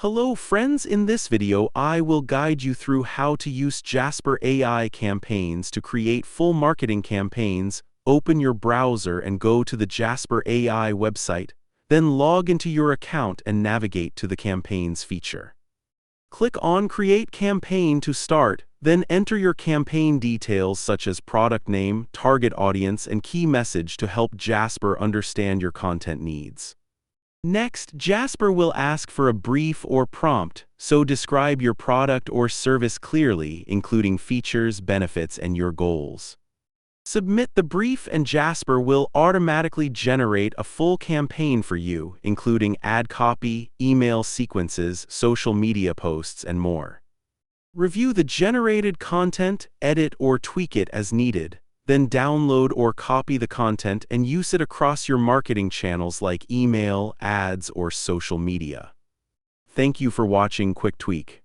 Hello friends, in this video I will guide you through how to use Jasper AI campaigns to create full marketing campaigns. Open your browser and go to the Jasper AI website, then log into your account and navigate to the Campaigns feature. Click on Create Campaign to start, then enter your campaign details such as product name, target audience, and key message to help Jasper understand your content needs. Next, Jasper will ask for a brief or prompt, so describe your product or service clearly, including features, benefits, and your goals. Submit the brief and Jasper will automatically generate a full campaign for you, including ad copy, email sequences, social media posts, and more. Review the generated content, edit or tweak it as needed. Then download or copy the content and use it across your marketing channels like email, ads, or social media. Thank you for watching Quick Tweak.